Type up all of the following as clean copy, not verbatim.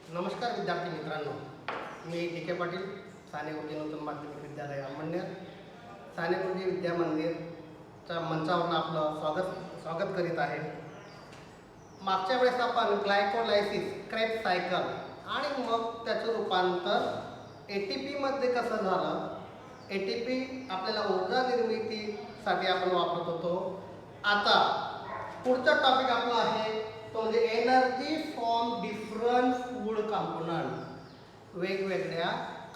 नमस्कार विद्यार्थी मित्रांनो, मी डी के पाटील, साने गुरुजी नूतन माध्यमिक विद्यालय अमळनेर, साने गुरुजी विद्या मंदिरच्या मंचावरून आपलं स्वागत करीत आहे. मागच्या वेळेस आपण ग्लायकोलायसिस, क्रेब्स सायकल आणि मग त्याचं रूपांतर ATP मध्ये कसं झालं, ATP आपल्याला ऊर्जा निर्मितीसाठी आपण वापरत होतो. आता पुढचा टॉपिक आपला आहे तो म्हणजे energy from different food component. वेगवेगळ्या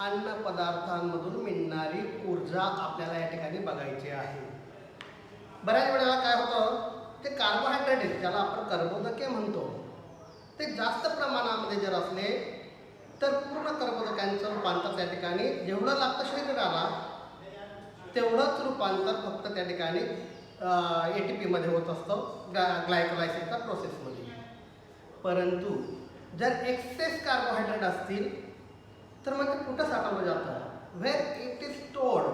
अन्न पदार्थांमधून मिळणारी ऊर्जा आपल्याला या ठिकाणी बघायची आहे. बऱ्याच वेळेला काय होतं, ते कार्बोहायड्रेट ज्याला आपण कर्बोदके म्हणतो, ते जास्त प्रमाणामध्ये जर असले तर पूर्ण कर्बोदकांचं रूपांतर त्या ठिकाणी जेवढं लागतं शरीराला तेवढंच रूपांतर फक्त त्या ठिकाणी ATP मध्ये होत असतं, ग्लायकोलायसिसच्या प्रोसेसमध्ये. परंतु जर एक्सेस कार्बोहायड्रेट असतील तर मग ते कुठं साठवलं जातं, व्हेर इट इज स्टोर्ड,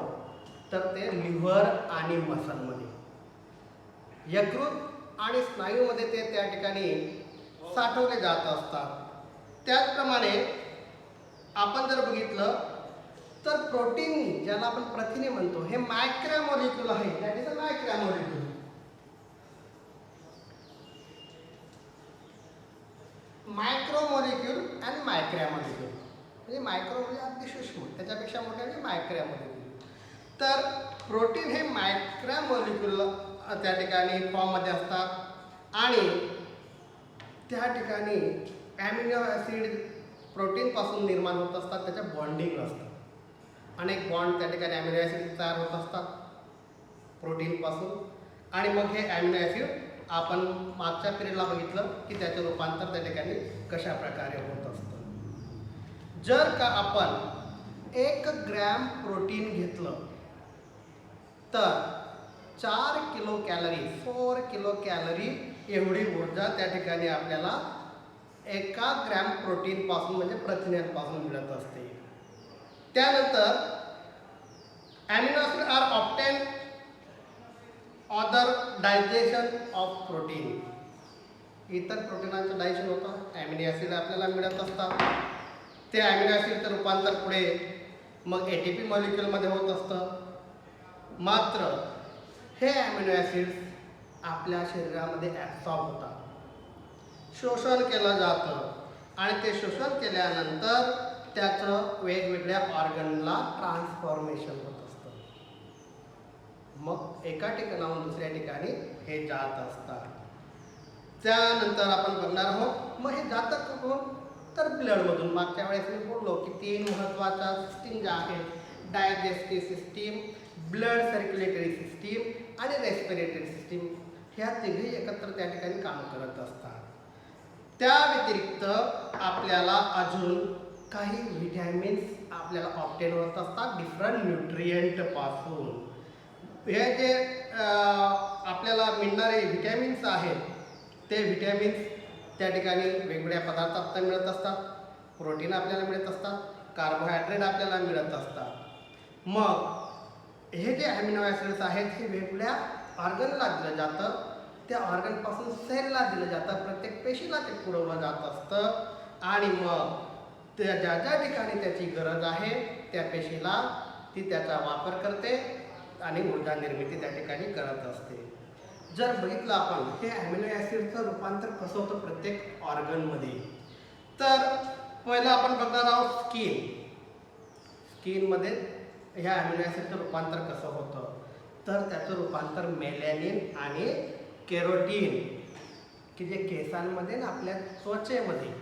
तर ते लिव्हर आणि मसलमध्ये, यकृत आणि स्नायूमध्ये ते त्या ठिकाणी साठवले जात असतात. त्याचप्रमाणे आपण जर बघितलं तर प्रोटीन ज्याला आपण प्रथिने म्हणतो, हे मायक्रोमॉलिक्यूल आहे. That is a मायक्रोमॉलिक्यूल. मायक्रोमॉलिक्यूल आणि मायक्रोमॉलिक्यूल म्हणजे मायक्रो म्हणजे अगदी सूक्ष्म, त्याच्यापेक्षा मोठे म्हणजे मायक्रोमॉलिक्यूल. तर प्रोटीन हे मायक्रोमॉलिक्यूल त्या ठिकाणी फॉर्ममध्ये असतात आणि त्या ठिकाणी ॲमिनो ॲसिड प्रोटीनपासून निर्माण होत असतात, त्याच्या बॉन्डिंग असतात. अनेक बॉन्ड त्या ठिकाणी ॲमिनो ॲसिड तयार होत असतात प्रोटीनपासून आणि मग हे ॲमिनो ॲसिड आपण मागच्या पिरियडला बघितलं की त्याचे रूपांतर त्या ठिकाणी कशा प्रकारे होत असतं. जर का आपण 1 ग्रॅम प्रोटीन घेतलं तर 4 किलो कॅलरी, 4 किलो कॅलरी एवढी ऊर्जा त्या ठिकाणी आपल्याला 1 ग्रॅम प्रोटीनपासून म्हणजे प्रथिन्यांपासून मिळत असते. त्यानंतर amino acid are obtain other digestion of protein. इतर प्रोटीनांचं डायजेशन होतं, ॲमिनो ॲसिड आपल्याला मिळत असतात. ते ॲमिनो ॲसिडचं रूपांतर पुढे मग ATP मॉलिक्यूलमध्ये होत असतं. मात्र हे ॲमिनो ॲसिड्स आपल्या शरीरामध्ये ॲब्सॉर्ब होतात, शोषण केलं जातं आणि ते शोषण केल्यानंतर त्याचं वेगवेगळ्या ऑर्गनला ट्रान्सफॉर्मेशन होत असतं. मग एका ठिकाणाहून दुसऱ्या ठिकाणी हे जात असतात. त्यानंतर आपण बघणार आहोत मग हे जातं कुठून, तर ब्लडमधून. मागच्या वेळेस मी बोललो की 3 महत्त्वाच्या सिस्टीम ज्या आहेत, digestive system, blood circulatory system आणि रेस्पिरेटरी सिस्टीम, ह्या तिघे एकत्र त्या ठिकाणी काम करत असतात. त्या व्यतिरिक्त आपल्याला अजून काही व्हिटॅमिन्स आपल्याला ऑब्टेन होत असतात डिफरंट न्यूट्रिएंटपासून. हे जे आपल्याला मिळणारे व्हिटॅमिन्स आहेत ते व्हिटॅमिन्स त्या ठिकाणी वेगवेगळ्या पदार्थात मिळत असतात. प्रोटीन आपल्याला मिळत असतात, कार्बोहायड्रेट आपल्याला मिळत असतात. मग हे जे ॲमिनो ॲसिड्स आहेत हे वेगवेगळ्या ऑर्गनला दिलं जातं, त्या ऑर्गनपासून सेलला दिलं जातं, प्रत्येक पेशीला ते पुरवलं जात असतं आणि मग त्या ज्या ज्या ठिकाणी त्याची गरज आहे त्या पेशीला ती त्याचा वापर करते आणि ऊर्जा निर्मिती त्या ठिकाणी करत असते. जर बघितलं आपण हे ॲमिनो ॲसिडचं रूपांतर कसं होतं प्रत्येक ऑर्गनमध्ये, तर पहिलं आपण बघणार आहोत स्किनमध्ये ह्या ॲमिनो ॲसिडचं रूपांतर कसं होतं. तर त्याचं रूपांतर मेलॅनिन आणि केरोटीन, की जे केसांमध्ये ना आपल्या त्वचेमध्ये,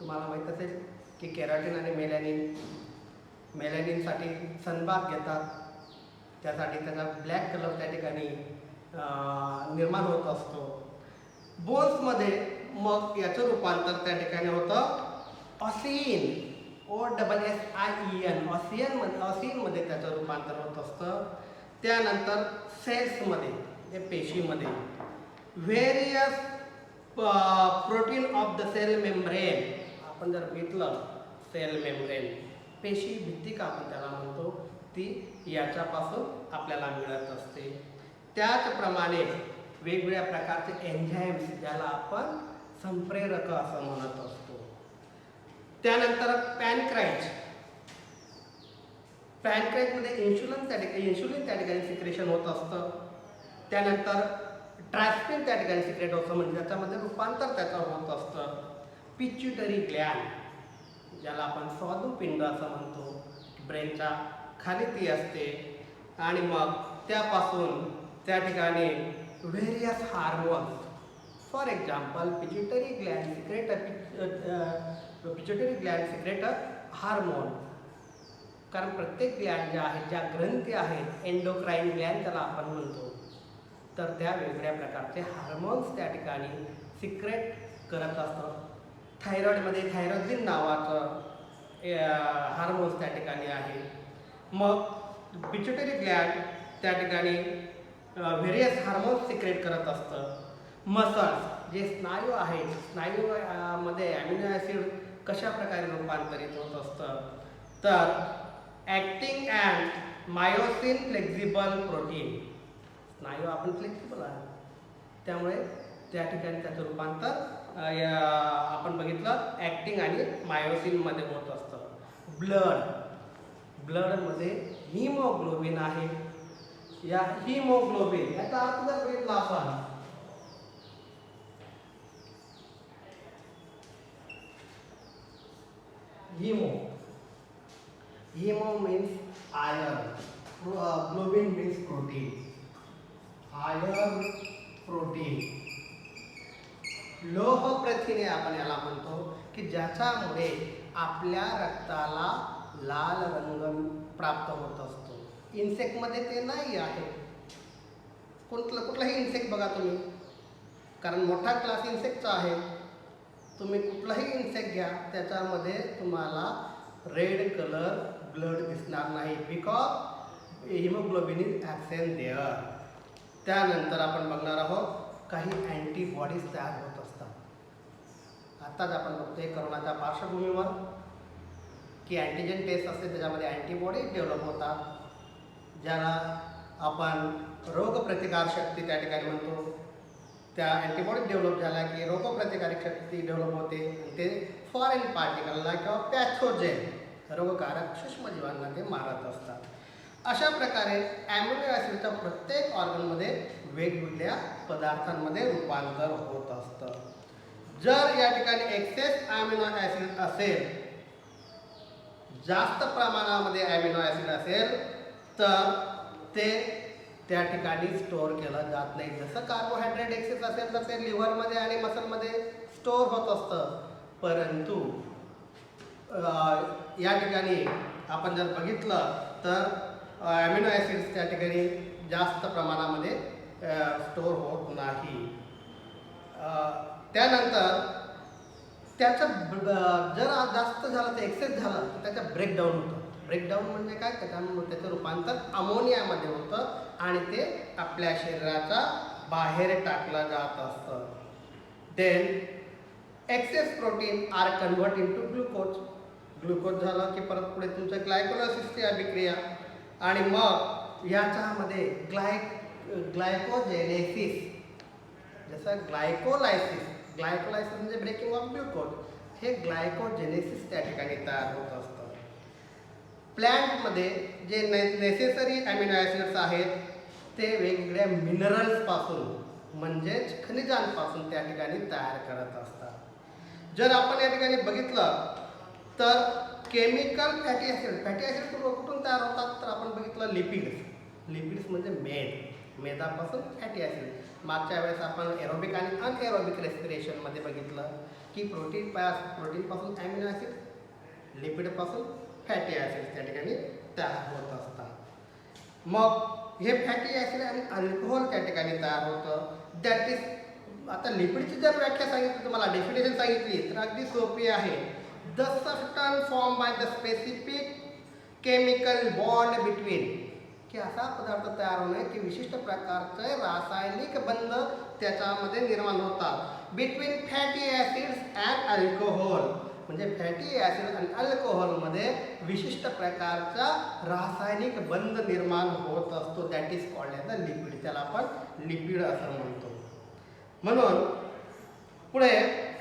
तुम्हाला माहीत असेल की केराटिन आणि मेलॅनिनसाठी सनबाथ घेतात, त्यासाठी त्याचा ब्लॅक कलर त्या ठिकाणी निर्माण होत असतो. बोन्समध्ये मग याचं रूपांतर त्या ठिकाणी होतं ऑसिन, OSSIEN, ऑसिनमध्ये त्याचं रूपांतर होत असतं. त्यानंतर सेल्समध्ये, म्हणजे पेशीमध्ये, various protein of the cell membrane. आपण जर बघितलं सेल मेम्ब्रेन, पेशी भित्ती का आपण त्याला म्हणतो, ती याच्यापासून आपल्याला मिळत असते. त्याचप्रमाणे वेगवेगळ्या प्रकारचे एन्झाईम्स ज्याला आपण संप्रेरक असं म्हणत असतो, त्यानंतर पॅनक्राईजमध्ये इन्शुलिन त्या ठिकाणी सिक्रेशन होत असतं. त्यानंतर ट्रान्सपिन त्या ठिकाणी सिक्रेट होतं, म्हणजे त्याच्यामध्ये रूपांतर त्याचं होत असतं. पिच्युटरी ग्लॅन्ड ज्याला आपण स्वादुपिंड असं म्हणतो, ब्रेनच्या खाली ती असते. आणि मग त्यापासून त्या ठिकाणी various hormones, for example pituitary gland secrete hormone. कारण प्रत्येक ग्लॅन्ड ज्या आहेत, ज्या ग्रंथी आहेत, एंडोक्राईन ग्लॅन्ड त्याला आपण म्हणतो, तर त्या वेगवेगळ्या प्रकारचे हार्मोन्स त्या ठिकाणी सिक्रेट करत असतात. थायरॉइडमध्ये थायरोक्सिन नावाचं हार्मोन्स त्या ठिकाणी आहे. मग पिच्युटरी ग्लॅन्ड त्या ठिकाणी व्हेरियस हार्मोन्स सिक्रेट करत असतं. मसल्स जे स्नायू आहेत, स्नायूमध्ये ॲमिनो ॲसिड कशा प्रकारे रूपांतरित होत असतं, तर acting and myosin flexible protein. स्नायू आपण फ्लेक्झिबल आहे, त्यामुळे त्या ठिकाणी त्याचं रूपांतर आपण बघितलं ॲक्टिंग आणि मायोसिनमध्ये होत असतं. ब्लडमध्ये हिमोग्लोबिन आहे. या हिमोग्लोबिन याचा अर्थ जर बघितला आपण, haemo means iron, globin means protein. Iron, protein, लोह प्रथिने आपण याला म्हणतो, की ज्याच्यामुळे आपल्या रक्ताला लाल रंग प्राप्त होत असतो. इन्सेक्टमध्ये ते नाही आहे. कुठलाही इन्सेक्ट बघा तुम्ही, कारण मोठा क्लास इन्सेक्टचा आहे. तुम्ही कुठलाही इन्सेक्ट घ्या, त्याच्यामध्ये तुम्हाला रेड कलर ब्लड दिसणार नाही, because haemoglobin is absent there. त्यानंतर आपण बघणार आहोत काही अँटीबॉडीज तयार होत असतात. आत्ताच आपण बघतोय करोनाच्या पार्श्वभूमीवर की अँटीजेन टेस्ट असते, त्याच्यामध्ये अँटीबॉडीज डेव्हलप होतात, ज्याला आपण रोगप्रतिकार शक्ती त्या ठिकाणी म्हणतो. त्या अँटीबॉडीज डेव्हलप झाल्या की रोगप्रतिकारक शक्ती डेव्हलप होते, आणि ते फॉरेन पार्टिकलला किंवा पॅथोजेन रोगकारक सूक्ष्मजीवांना ते मारत असतात. अशा प्रकारे ॲमिनो ॲसिडच्या प्रत्येक ऑर्गनमध्ये वेगवेगळ्या पदार्थांमध्ये रूपांतर होत असतं. जर या ठिकाणी एक्सेस ॲमिनो ॲसिड असेल, जास्त प्रमाणामध्ये ॲमिनो ॲसिड असेल, तर ते त्या ठिकाणी स्टोअर केलं जात नाही. जसं कार्बोहायड्रेट एक्सेस असेल तर ते लिव्हरमध्ये आणि मसलमध्ये स्टोअर होत असतं. परंतु या ठिकाणी आपण जर बघितलं तर ॲमिनो ॲसिड्स त्या ठिकाणी जास्त प्रमाणामध्ये स्टोअर होत नाही. त्यानंतर त्याचं जर जास्त झालं, तर एक्सेस झालं, तर त्याचं ब्रेकडाऊन होतं. ब्रेकडाऊन म्हणजे काय, त्याचं रूपांतर अमोनियामध्ये होतं आणि ते आपल्या शरीराच्या बाहेर टाकलं जात असतं. Then excess protein are convert into glucose. Glucose झालं की परत पुढे तुमचं ग्लायकोलायसिसची अभिक्रिया, आणि मग याच्यामध्ये ग्लायकोजेनेसिस, जसं ग्लायकोलायसिस म्हणजे ब्रेकिंग ऑफ ग्लुकोज, हे ग्लायकोजेनेसिस त्या ठिकाणी तयार होत असतं. प्लॅन्टमध्ये जे नेसेसरी ॲमिनो ॲसिड्स आहेत, ते वेगवेगळ्या मिनरल्सपासून म्हणजेच खनिजांपासून त्या ठिकाणी तयार करत असतात. जर आपण या ठिकाणी बघितलं तर केमिकल फॅटी ॲसिड कुठून तयार होतात, तर आपण बघितलं लिपिड्स म्हणजे मेदापासून फॅटी ॲसिड. मागच्या वेळेस आपण एरोबिक आणि अनएरोबिक रेस्पिरेशनमध्ये बघितलं की प्रोटीनपासून ॲमिनो ॲसिड, लिपिडपासून फॅटी ॲसिड त्या ठिकाणी तयार होत असतात. मग हे फॅटी ॲसिड आणि अल्कोहोल त्या ठिकाणी तयार होतं. दॅट इज, आता लिपिडची जर व्याख्या सांगितली, तुम्हाला डेफिनेशन सांगितली, तर अगदी सोपी आहे. The substance form by the specific chemical bond between, की असा पदार्थ तयार होणे की विशिष्ट प्रकारचे रासायनिक बंध त्याच्यामध्ये निर्माण होतात between fatty acids and alcohol. म्हणजे फॅटी ॲसिड आणि अल्कोहोलमध्ये विशिष्ट प्रकारचा रासायनिक बंध निर्माण होत असतो. That is called as the lipid. त्याला आपण लिपिड असं म्हणतो. म्हणून पुढे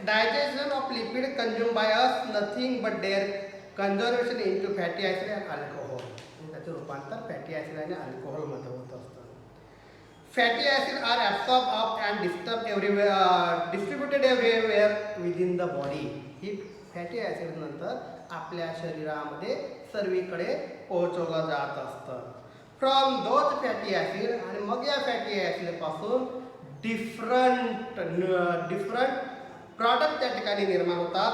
digestion of lipid consumed by us nothing but their conversion into fatty acid and alcohol. त्याचं रूपांतर फॅटी ॲसिड आणि अल्कोहोलमध्ये होत असतं. Fatty acid are absorb of and distributed everywhere within the body. ही फॅटी ॲसिड नंतर आपल्या शरीरामध्ये सर्वीकडे पोहोचवलं जात असतं. फ्रॉम दोज फॅटी ॲसिड, आणि मग या फॅटी ॲसिडपासून डिफरंट प्रॉडक्ट त्या ठिकाणी निर्माण होतात,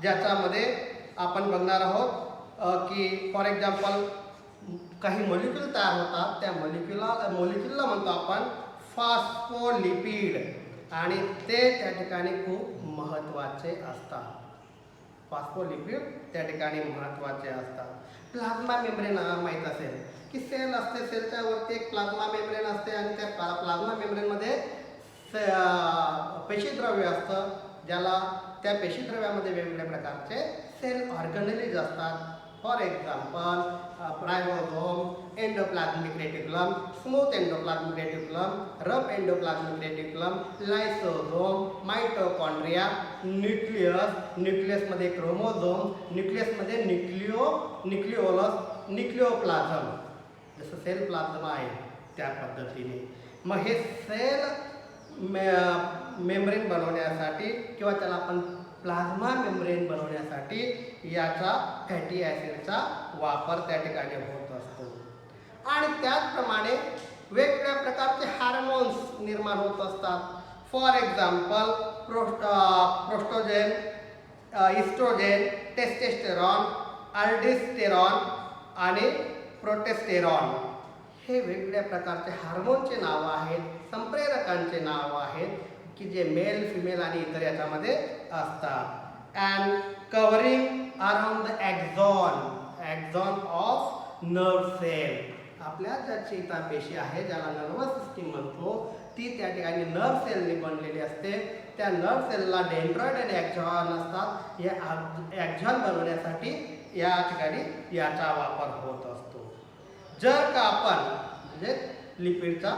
ज्याच्यामध्ये आपण बघणार आहोत की फॉर एक्झाम्पल काही मॉलिक्यूल तयार होतात. त्या मॉलिक्यूलला म्हणतो आपण फॉस्फोलिपिड, आणि ते त्या ठिकाणी खूप महत्त्वाचे असतात. फॉस्फोलिपिड त्या ठिकाणी महत्त्वाचे असतात. प्लाझ्मा मेम्ब्रेन माहीत असेल की सेल असते, सेलच्या वरती एक प्लाझ्मा मेम्ब्रेन असते, आणि त्या प्लाझ्मा मेम्ब्रेनमध्ये पेशीद्रव्य असतं, ज्याला त्या पेशीद्रव्यामध्ये वेगवेगळ्या प्रकारचे सेल ऑर्गनेलिज असतात. For example ribosome, endoplasmic reticulum, smooth endoplasmic reticulum, rough endoplasmic reticulum, lysosome, mitochondria, nucleus, न्यूक्लियसमध्ये क्रोमोझोम, न्यूक्लियसमध्ये न्यूक्लिओलस, न्यूक्लिओप्लाझम, जसं सेल प्लाझ्मा आहे त्या पद्धतीने. मग हे सेल मेम्ब्रेन बनवण्यासाठी किंवा त्याला आपण प्लाझ्मा मेम्ब्रेन बनवण्यासाठी याचा फॅटी ॲसिडचा वापर त्या ठिकाणी होत असतो. आणि त्याचप्रमाणे वेगवेगळ्या प्रकारचे हार्मोन्स निर्माण होत असतात. फॉर एक्झाम्पल प्रोस्ट्रोजेन, इस्ट्रोजेन, टेस्टेस्टेरॉन, अल्डोस्टेरॉन आणि प्रोटेस्टेरॉन हे वेगवेगळ्या प्रकारचे हार्मोनचे नावं आहेत, संप्रेरकांचे नावं आहेत की जे मेल, फिमेल आणि इतर याच्यामध्ये असतात. And covering around the axon of nerve cell. आपल्या ज्या चेतापेशी आहे, ज्याला नर्वस सिस्टीम म्हणतो, ती त्या ठिकाणी नर्व सेलने बनलेली असते. त्या नर्व सेलला डेंड्रॉइड आणि ॲक्झॉन असतात. या ॲक्झॉन बनवण्यासाठी या ठिकाणी याचा वापर होत असतो. जर का आपण म्हणजे लिपिडचा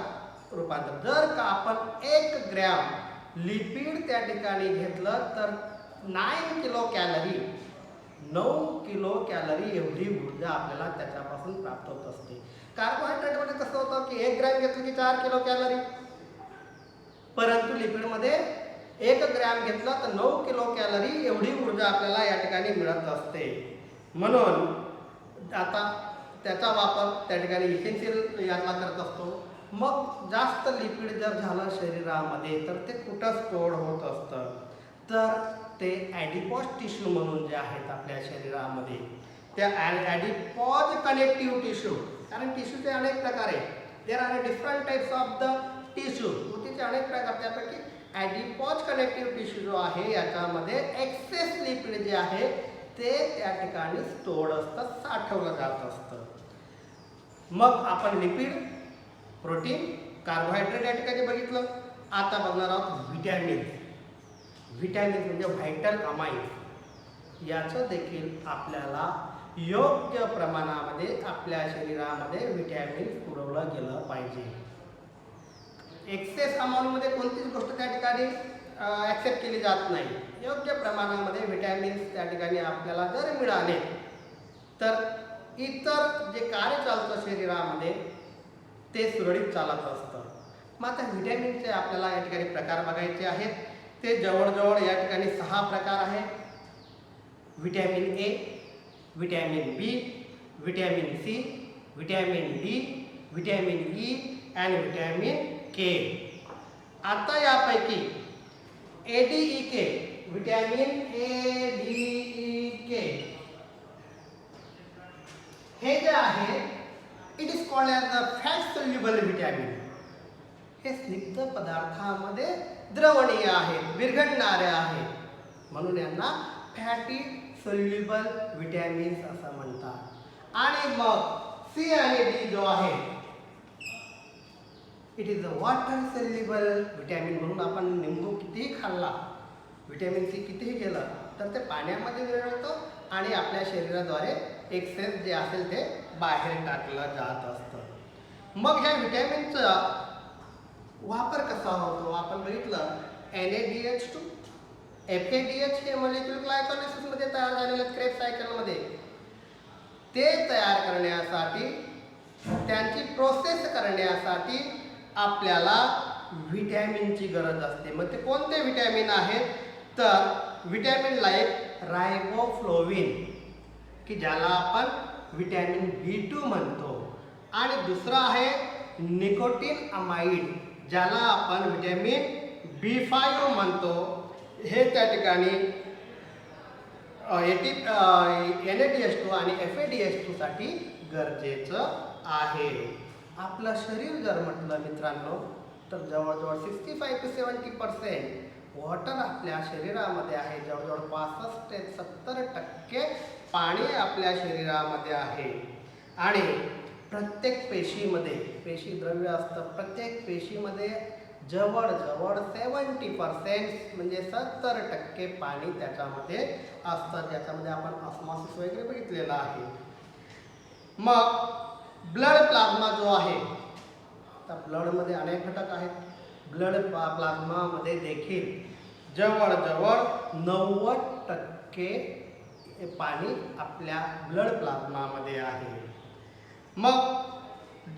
रूपांतर, जर का आपण 1 ग्रॅम लिपिड त्या ठिकाणी घेतलं तर 9 किलो कॅलरी, 9 किलो कॅलरी एवढी ऊर्जा आपल्याला त्याच्यापासून प्राप्त होत असते. कार्बोहायड्रेटमध्ये कसं होतं की 1 ग्रॅम घेतलं की 4 किलो कॅलरी, परंतु लिपिडमध्ये 1 ग्रॅम घेतला तर 9 किलो कॅलरी एवढी ऊर्जा आपल्याला या ठिकाणी मिळत असते. म्हणून आता त्याचा वापर त्या ठिकाणी इसेन्शियल यातला करत असतो. मग जास्त लिपिड जर झालं शरीरामध्ये तर ते कुठं स्टोअर होत असतं, तर ते ॲडिपॉज टिश्यू म्हणून जे आहेत आपल्या शरीरामध्ये, त्या ॲडिपॉज कनेक्टिव्ह टिश्यू, कारण टिश्यूचे अनेक प्रकार आहेत. There are different types of the tissue, ऊतीचे अनेक प्रकार. त्यापैकी ॲडिपॉज कनेक्टिव्ह टिश्यू जो आहे याच्यामध्ये एक्सेस लिपिड जे आहे ते त्या ठिकाणी स्टोअर्ड असतं, साठवलं जात असतं. मग आपण लिपिड, प्रोटीन, कार्बोहायड्रेट या ठिकाणी बघितलं. आता बघणार आहोत व्हिटॅमिन. व्हिटॅमिन म्हणजे व्हायटल अमाइन. याचं देखील आपल्याला योग्य प्रमाणामध्ये आपल्या शरीरामध्ये व्हिटॅमिन पुरवलं गेलं पाहिजे. एक्सेस अमाऊंटमध्ये कोणतीच गोष्ट त्या ठिकाणी ॲक्सेप्ट केली जात नाही. योग्य प्रमाणामध्ये व्हिटॅमिन्स त्या ठिकाणी आपल्याला जर मिळाले तर इतर जे कार्य चालतं शरीरामध्ये ते सुरळीत चालत असतं. मग आता व्हिटॅमिनचे आपल्याला या ठिकाणी प्रकार बघायचे आहेत. ते जवळजवळ या ठिकाणी 6 प्रकार आहेत. Vitamin A, vitamin B, vitamin C, vitamin D, vitamin E आणि व्हिटॅमिन के. आता यापैकी ADEK, व्हिटॅमिन ADEK हे जे आहे it is called as the fat soluble vitamin. हे स्निग्ध पदार्थामध्ये द्रवणीय आहेत, विरघळणारे आहेत, म्हणून यांना फॅटी सोल्युबल व्हिटॅमिन्स असं म्हणतात. आणि मग सी आणि डी जो आहे it is a water soluble vitamin. म्हणून आपण लिंबू कितीही खाल्ला, व्हिटॅमिन सी कितीही गेलं तर ते पाण्यामध्ये विरघळतं आणि आपल्या शरीराद्वारे एक्सेस जे असेल ते बाहेर टाकलं जात असतं. मग ह्या व्हिटॅमिनचा वापर कसा होतो आपण बघितलं. NaDH2 FADH हे मॉलिक्यूल ग्लायकोलिसिसमध्ये तयार झालेले क्रेब्स सायकलमध्ये ते तयार करण्यासाठी त्यांची प्रोसेस करण्यासाठी आपल्याला व्हिटॅमिनची गरज असते. मग ते कोणते व्हिटॅमिन आहेत? तर व्हिटॅमिन लाईक रायबोफ्लोविन की ज्याला आपण व्हिटॅमिन B2 म्हणतो, आणि दुसरा आहे निकोटीन अमाइड ज्याला आपण व्हिटॅमिन B5 म्हणतो. हे त्या ठिकाणी NADH2 आणि FADH2 साठी गरजेचं आहे. आपलं शरीर जर म्हटलं मित्रांनो तर जवळजवळ 65 ते 70% वॉटर आपल्या शरीरामध्ये आहे. जवळजवळ 65 ते 70% पाणी आपल्या शरीरामध्ये आहे. आणि प्रत्येक पेशीमध्ये पेशी द्रव्य असतं. प्रत्येक पेशीमध्ये जवळजवळ 70% म्हणजे 70% पाणी त्याच्यामध्ये असतं, ज्याच्यामध्ये आपण ऑस्मॉसिस वगैरे बघितलेला आहे. मग ब्लड प्लाझ्मा जो आहे, तर ब्लडमध्ये अनेक घटक आहेत. ब्लड प्लाझ्मामध्ये देखील जवळजवळ 90% पाणी आपल्या ब्लड प्लाझ्मामध्ये आहे. मग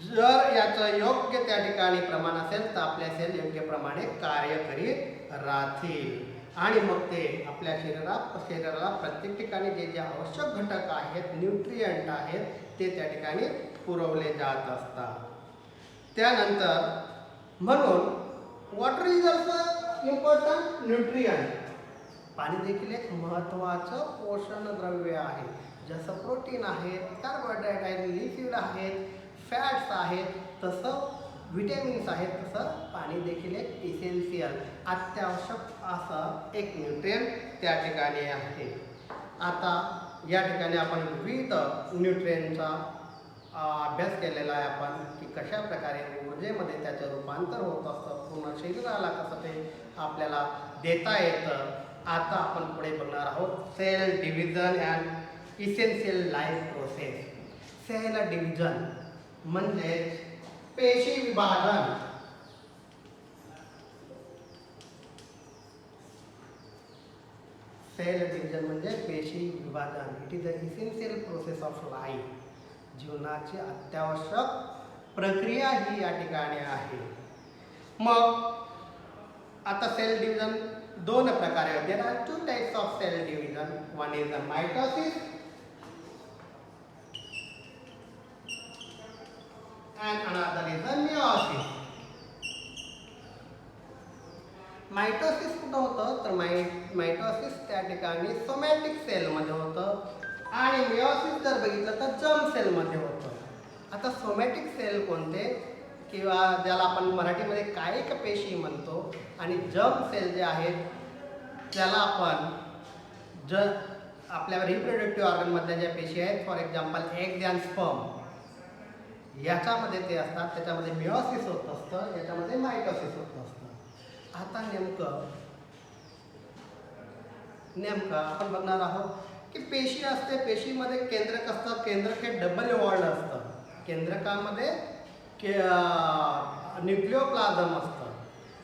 जर याचं योग्य त्या ठिकाणी प्रमाण असेल तर आपल्या सेल योग्य प्रमाणे कार्य करीत राहतील, आणि मग ते आपल्या शरीराला प्रत्येक ठिकाणी जे जे आवश्यक घटक आहेत, न्यूट्रियंट आहेत, ते त्या ठिकाणी पुरवले जात असतात. त्यानंतर म्हणून water is also important nutrient. पाणी देखील एक महत्त्वाचं पोषण द्रव्य आहे. जसं प्रोटीन आहेत, कार्बोहायड्रेट आहेत, लिपिड आहेत, फॅट्स आहेत, तसं विटॅमिन्स आहेत, तसं पाणी देखील एक इसेन्शियल अत्यावश्यक असं एक न्यूट्रिएंट त्या ठिकाणी आहे. आता या ठिकाणी आपण विविध न्यूट्रिएंटचा अभ्यास केलेला आहे आपण, की कशा प्रकारे ऊर्जेमध्ये त्याचं रूपांतर होत असतं, पूर्ण शरीराला कसं ते आपल्याला देता येतं. आता आपण पुढे बघणार आहोत cell division and essential life process. Cell division म्हणजे पेशी विभाजन. सेल डिव्हिजन म्हणजे पेशी विभाजन. It is a essential process of life. जीवनाची अत्यावश्यक प्रक्रिया ही या ठिकाणी आहे. मग आता सेल डिव्हिजन दोन प्रकारे आहेत. There are two types of cell division. One is the mitosis and another is the meiosis. Mitosis कुठं होतं तर मायटोसिस त्या ठिकाणी सोमॅटिक सेलमध्ये होतं, आणि मिओसिस जर बघितलं तर जर्म सेलमध्ये होतं. आता सोमॅटिक सेल कोणते, किंवा ज्याला आपण मराठीमध्ये कायिक पेशी म्हणतो, आणि जर्म सेल जे आहेत त्याला आपण आपल्या रिप्रोडक्टिव्ह ऑर्गनमधल्या ज्या पेशी आहेत, for example eggs and sperm, याच्यामध्ये ते असतात. त्याच्यामध्ये मिओसिस होत असतं, याच्यामध्ये मायटोसिस होत असतं. आता नेमकं आपण बघणार आहोत की पेशी असते. पेशीमध्ये केंद्रक असतं. केंद्रक हे डबल वॉल्ड असतं. केंद्रकामध्ये न्यूक्लिओप्लाझम असतं,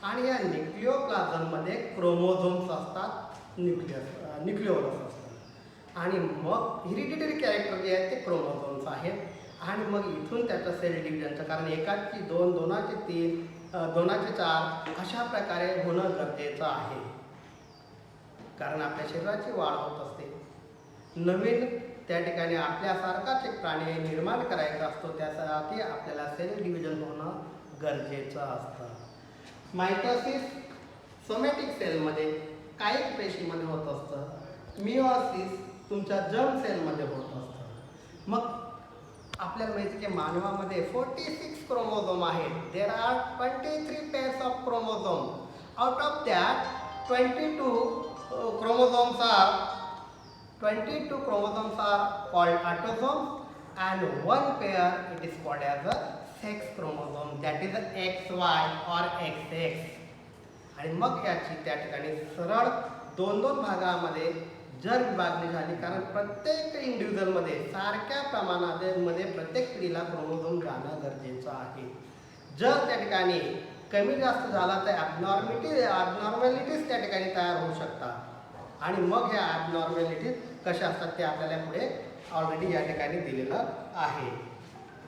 आणि या न्यूक्लिओप्लाझममध्ये क्रोमोझोम्स असतात, न्यूक्लिओलस असतं, आणि मग हेरिडिटरी कॅरेक्टर जे आहेत ते क्रोमोझोम्स आहेत. आणि मग इथून त्याचं सेल डिव्हिजनचं, कारण एकाची 2, दोनाची 3, दोनाचे 4 अशा प्रकारे होणं गरजेचं आहे. कारण आपल्या शरीराची वाढ होत असते. नवीन त्या ठिकाणी आपल्यासारखाच एक प्राणी निर्माण करायचा असतो, त्यासाठी आपल्याला सेल डिव्हिजन होणं गरजेचं असतं. मायटोसिस सोमॅटिक सेलमध्ये, कायिक पेशीमध्ये होत असतं. मिओसिस तुमच्या जर्म सेलमध्ये होत असतं. मग आपल्याला माहिती की मानवामध्ये 46 क्रोमोझोम आहेत. There R 23 pairs of chromosome. Out of that 22 chromosomes are called autosomes, and one pair it is called as a sex chromosome, that is XY or XX. आणि मग याची त्या ठिकाणी सरळ 2-2 भागामध्ये जर विभागणी झाली, कारण प्रत्येक इंडिव्हिज्युअलमध्ये सारख्या प्रमाणामध्ये प्रत्येक पिढीला क्रोमोझोम जाणं गरजेचं आहे. जर त्या ठिकाणी कमी जास्त झाला तर ॲबनॉर्मॅलिटीज त्या ठिकाणी तयार होऊ शकतात. आणि मग ह्या ॲबनॉर्मॅलिटीज कशा असतात ते आपल्याला पुढे ऑलरेडी या ठिकाणी दिलेलं आहे.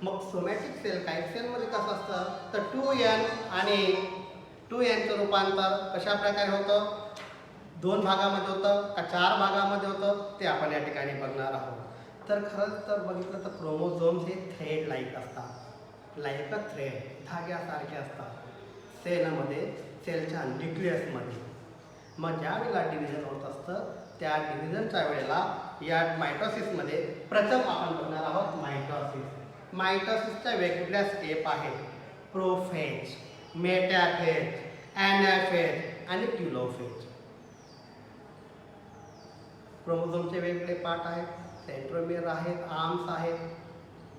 मग सोमॅटिक सेल काही सेलमध्ये कसं असतं तर 2n आणि 2nचं रूपांतर कशा प्रकारे होतं, 2 भागामध्ये होतं का 4 भागामध्ये होतं ते आपण या ठिकाणी बघणार आहोत. तर खरंच तर बघितलं तर क्रोमोझोम्स हे थ्रेड लाईक असतात, लाईक अ थ्रेड, धाग्यासारखे असतात सेलमध्ये, सेलच्या न्यूक्लियसमध्ये. मग ज्या वेळेला डिव्हिजन होत असतं त्या डिव्हिजनच्या वेळेला या मायटोसिसमध्ये प्रथम आपण बघणार आहोत मायटोसिस. मायटोसिसच्या वेगवेगळ्या स्टेप आहेत, प्रोफेज, मेटाफेज, ॲनाफेज आणि टेलोफेज. क्रोमोझोमचे वेगवेगळे पार्ट आहेत, सेंट्रोमियर आहेत, आर्म्स आहेत,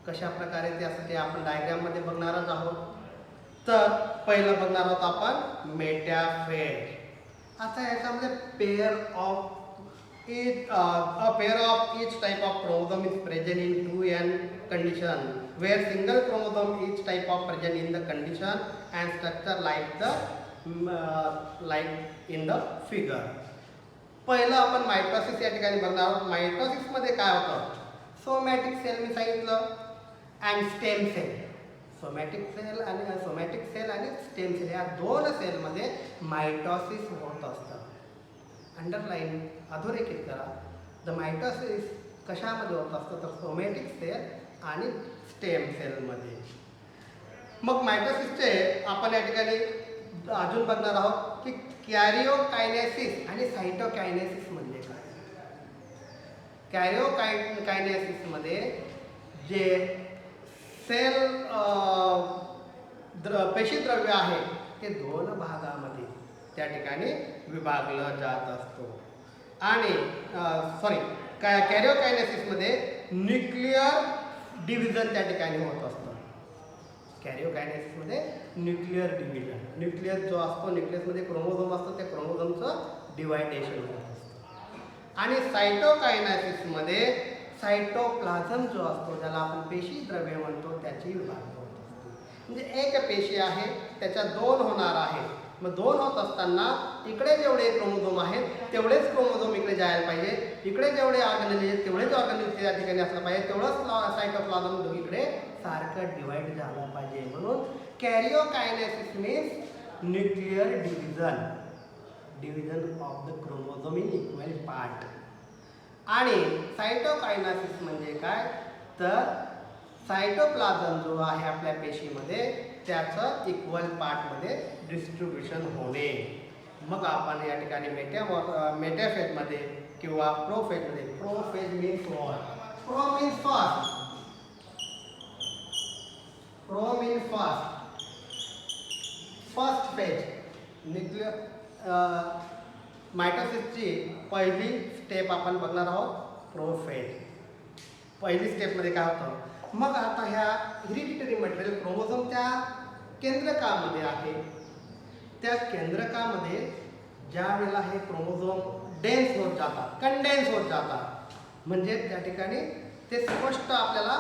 कशा प्रकारे ते असं ते आपण डायग्राममध्ये बघणारच आहोत. तर पहिलं बघणार आहोत आपण मेटाफेज. आता याच्यामध्ये pair of a pair of each type of chromosome is present in 2n condition, where single chromosome each type of present in the condition and structure like in the figure. पहिलं आपण mitosis या ठिकाणी बघणार आहोत. मायटोसिसमध्ये काय होतं, somatic cell मी सांगितलं and stem cell. Somatic cell आणि स्टेम सेल या दोन सेलमध्ये मायटोसिस होत असतं. अंडरलाईन अधोरेखित करा. द मायटोसिस कशामध्ये होत असतं तर सोमॅटिक सेल आणि स्टेम सेलमध्ये. मग मायटोसिसचे आपण या ठिकाणी अजून बघणार आहोत की कॅरिओकायनेसिस आणि सायटोकायनेसिस म्हणजे काय. कॅरिओकायनेसिसमध्ये जे सेल पेशीद्रव्य आहे ते 2 भागामध्ये त्या ठिकाणी विभागलं जात असतो. आणि कॅरिओकायनेसिसमध्ये न्यूक्लिअर डिव्हिजन त्या ठिकाणी होत असतं. कॅरिओकायनेसिसमध्ये न्यूक्लिअर डिव्हिजन, न्यूक्लियस जो असतो, न्यूक्लियसमध्ये क्रोमोझोम असतो, त्या क्रोमोझोमचं डिवायडेशन होत असतं. आणि सायटोकायनेसिसमध्ये सायटोप्लाझम जो असतो, ज्याला आपण पेशी द्रव्य म्हणतो, त्याची विभागणी होत असते. म्हणजे एक पेशी आहे त्याच्या 2 होणार आहे. मग 2 होत असताना इकडे जेवढे क्रोमोझोम आहेत तेवढेच क्रोमोझोम इकडे जायला पाहिजे, इकडे जेवढे ऑर्गॅनेल आहेत तेवढेच ऑर्गॅनेल त्या ठिकाणी असलं पाहिजे, तेवढंच सायटोप्लाझम दोघीकडे सारखं डिवाइड झालं पाहिजे. म्हणून कॅरिओकायनेसिस means nuclear division of the chromosome in equal part. आणि सायटोकायनेसिस म्हणजे काय तर सायटोप्लाझम जो आहे आपल्या पेशीमध्ये त्याचं इक्वल पार्टमध्ये डिस्ट्रीब्युशन होणे. मग आपण या ठिकाणी मेटाफेजमध्ये किंवा प्रोफेजमध्ये, prophase means what, pro means fast, pro means fast, first phase. Nuclear मायटोसिसची पहिली स्टेप आपण बघणार आहोत प्रोफेज. पहिली स्टेपमध्ये काय होतं, मग आता ह्या हेरिडिटरी मटेरियल क्रोमोझोम त्या केंद्रकामध्ये आहे. त्या केंद्रकामध्ये ज्या वेळेला हे क्रोमोझोम डेन्स होत जातात, कंडेन्स होत जातात, म्हणजे त्या ठिकाणी ते स्पष्ट आपल्याला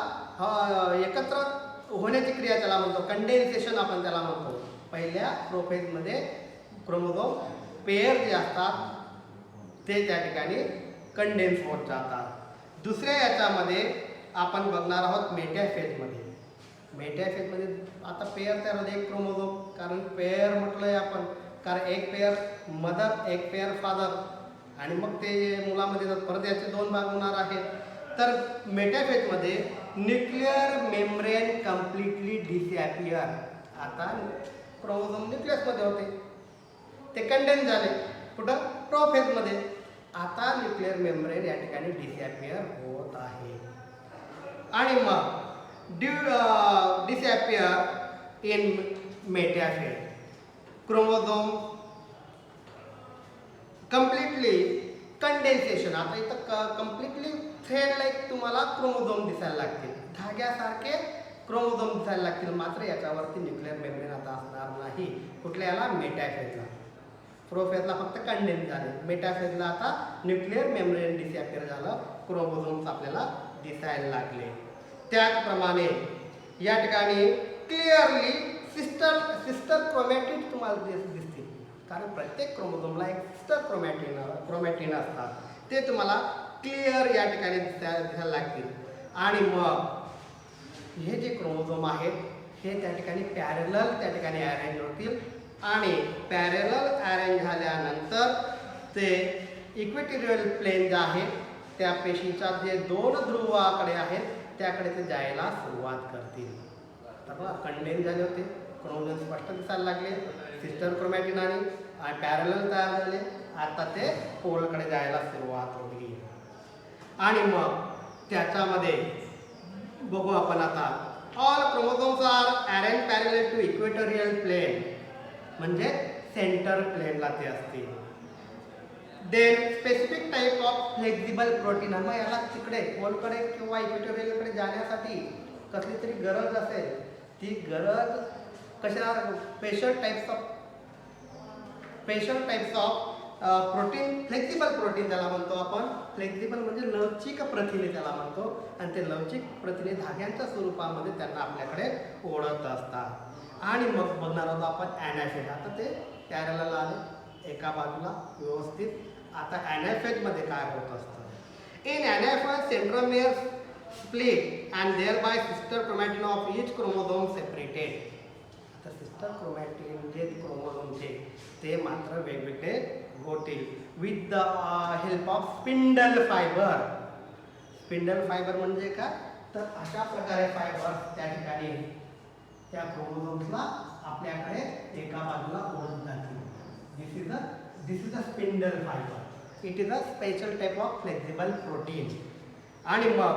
एकत्र होण्याची क्रिया त्याला म्हणतो, कंडेन्सेशन आपण त्याला म्हणतो. पहिल्या प्रोफेजमध्ये क्रोमोझोम पेअर जे असतात ते त्या ठिकाणी कंडेन्स होत जातात. दुसऱ्या याच्यामध्ये आपण बघणार आहोत मेटाफेजमध्ये. मेटाफेजमध्ये आता पेअर तयार होते, एक क्रोमोझोम, कारण पेअर म्हटलंय आपण, कारण एक पेअर मदर, एक पेअर फादर, आणि मग ते मुलामध्ये परत याचे 2 भाग होणार आहेत. तर मेटाफेजमध्ये न्यूक्लिअर मेम्ब्रेन कम्प्लिटली डिसॲपियर. आता क्रोमोझोम न्यूक्लियसमध्ये होते, ते कंडेन्स झाले कुठं प्रोफेजमध्ये. आता न्यूक्लिअर मेम्ब्रेन या ठिकाणी डिसॲपियर होत आहे. आणि मग disappear in metaphase. Chromosome completely condensation. आता इथं कम्प्लिटली थ्रेड लाईक तुम्हाला क्रोमोझोम दिसायला लागतील, धाग्यासारखे क्रोमोझोम दिसायला लागतील. मात्र याच्यावरती न्यूक्लिअर मेम्ब्रेन आता असणार नाही. कुठल्या याला मेटाफेजला. प्रोफेजला फक्त कंडेन्स झाले, मेटाफेजला आता न्यूक्लिअर मेम्ब्रेन डिसॲपियर झालं, क्रोमोझोम्स आपल्याला दिसायला लागले. त्याचप्रमाणे या ठिकाणी क्लिअरली सिस्टर क्रोमॅटिड तुम्हाला दिसतील. कारण प्रत्येक क्रोमोझोमला एक सिस्टर क्रोमॅटिन असतात, ते तुम्हाला क्लिअर या ठिकाणी दिसायला लागतील. आणि मग हे जे क्रोमोझोम आहेत हे त्या ठिकाणी पॅरलल त्या ठिकाणी अरेंज होतील आणि पॅरलल अरेंज झाल्यानंतर ते इक्वेटोरियल प्लेन जे आहे त्या पेशीच्या जे 2 ध्रुवाकडे आहेत त्याकडे ते जायला सुरुवात करतील. तर बघा कंडेन्स झाले होते, क्रोमोझोम स्पष्ट दिसायला लागले, सिस्टर क्रोमॅटिन आणि पॅरलल तयार झाले. आता ते पोलकडे जायला सुरुवात होईल. आणि मग त्याच्यामध्ये बघू आपण आता all chromosomes are arrange parallel to equatorial plane, म्हणजे सेंटर प्लेनला ते असतील. Then specific type of flexible protein, मग याला तिकडे पोलकडे किंवा इक्वेटोरियलकडे जाण्यासाठी कसली तरी गरज असेल, ती गरज कशा special types of protein, flexible protein त्याला म्हणतो आपण. फ्लेक्झिबल म्हणजे लवचिक प्रथिने त्याला म्हणतो, आणि ते लवचिक प्रथिने धाग्यांच्या स्वरूपामध्ये त्यांना आपल्याकडे ओढत असतात. आणि मग बघणार आहोत आपण ॲनाफेज. आता ते पॅरलल आले एका बाजूला व्यवस्थित. आता ॲनाफेजमध्ये काय होत असतं, in anaphase centromere split and thereby sister chromatin of each chromosome separated. आता सिस्टर क्रोमॅटिन जे क्रोमोझोमचे ते मात्र वेगवेगळे होतील with the help of spindle fibre. Spindle fibre म्हणजे काय, तर अशा प्रकारे फायबर त्या ठिकाणी त्या क्रोमोझोम्सला आपल्याकडे एका बाजूला ओढत जातील. This is a spindle fibre. It is a special type of flexible protein. आणि मग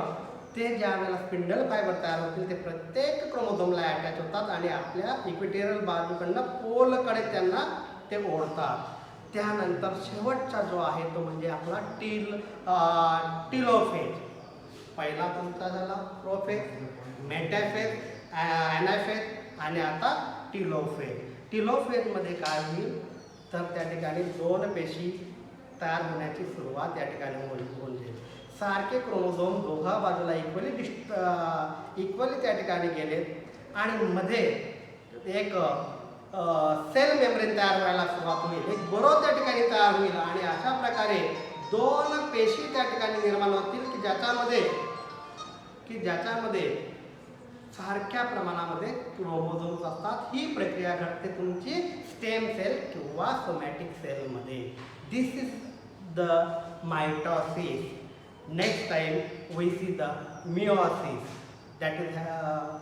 ते ज्या वेळेला स्पिंडल फायबर तयार होतील ते प्रत्येक क्रोमोझोमला अटॅच होतात आणि आपल्या इक्वेटोरियल बाजूकडनं पोलकडे त्यांना ते ओढतात. त्यानंतर शेवटचा जो आहे तो म्हणजे आपला टिलोफेज. पहिला तुमचा झाला प्रोफेज, मेटाफेज, ॲनाफेज आणि आता टिलोफेज. टिलोफेजमध्ये काय होईल, तर त्या ठिकाणी 2 पेशी तयार होण्याची सुरुवात या ठिकाणी होऊन जाईल. सारखे क्रोमोझोम दोघा बाजूला इक्वली त्या ठिकाणी गेलेत आणि मध्ये एक सेल मेम्ब्रेन तयार व्हायला सुरुवात होईल, एक बरो त्या ठिकाणी तयार होईल आणि अशा प्रकारे 2 पेशी त्या ठिकाणी निर्माण होतील की ज्याच्यामध्ये सारख्या प्रमाणामध्ये क्रोमोझोम्स असतात. ही प्रक्रिया घडते तुमची स्टेम सेल किंवा सोमॅटिक सेलमध्ये. This is the mitosis. Next time we see the meiosis that is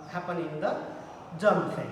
happen in the germ cell.